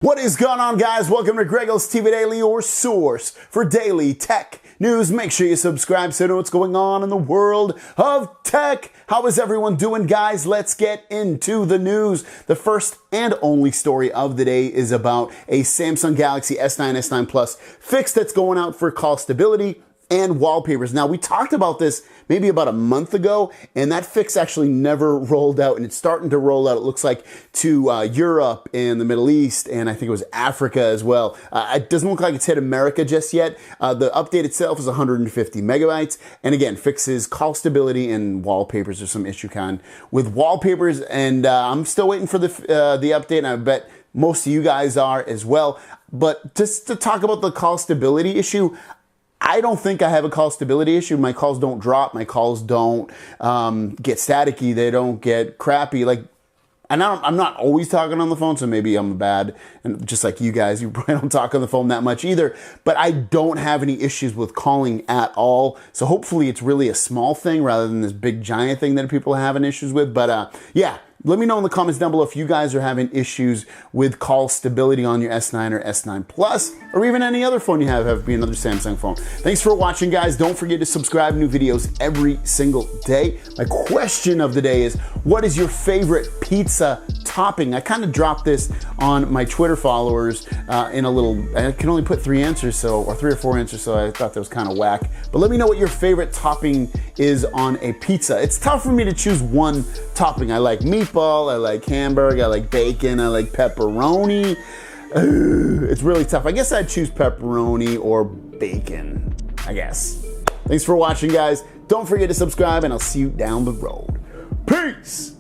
What is going on, guys? Welcome to GregglesTV Daily, your source for daily tech news. Make sure you subscribe so you know what's going on in the world of tech. How is everyone doing, guys? Let's get into the news. The first and only story of the day is about a Samsung Galaxy S9, S9 Plus fix that's going out for call stability and wallpapers. Now, we talked about this maybe about a month ago, and that fix actually never rolled out, and it's starting to roll out, it looks like, to Europe and the Middle East, and I think it was Africa as well. It doesn't look like it's hit America just yet. The update itself is 150 megabytes, and again, fixes call stability and wallpapers. There's some issue with wallpapers, and I'm still waiting for the update, and I bet most of you guys are as well. But just to talk about the call stability issue, I don't think I have a call stability issue. My calls don't drop. My calls don't get staticky. They don't get crappy. And I'm not always talking on the phone, so maybe I'm bad. And just like you guys, you probably don't talk on the phone that much either. But I don't have any issues with calling at all. So hopefully it's really a small thing rather than this big giant thing that people are having issues with. But yeah. Let me know in the comments down below if you guys are having issues with call stability on your S9 or S9 Plus, or even any other phone you have be another Samsung phone. Thanks for watching, guys. Don't forget to subscribe. New videos every single day. My question of the day is, what is your favorite pizza topping? I kind of dropped this on my Twitter followers in a little, I can only put 3 answers, or 3 or 4 answers, so I thought that was kind of whack. But let me know what your favorite topping is on a pizza. It's tough for me to choose one topping. I like meatball, I like hamburger, I like bacon, I like pepperoni. It's really tough. I guess I'd choose pepperoni or bacon, I guess. Thanks for watching, guys. Don't forget to subscribe, and I'll see you down the road. Peace!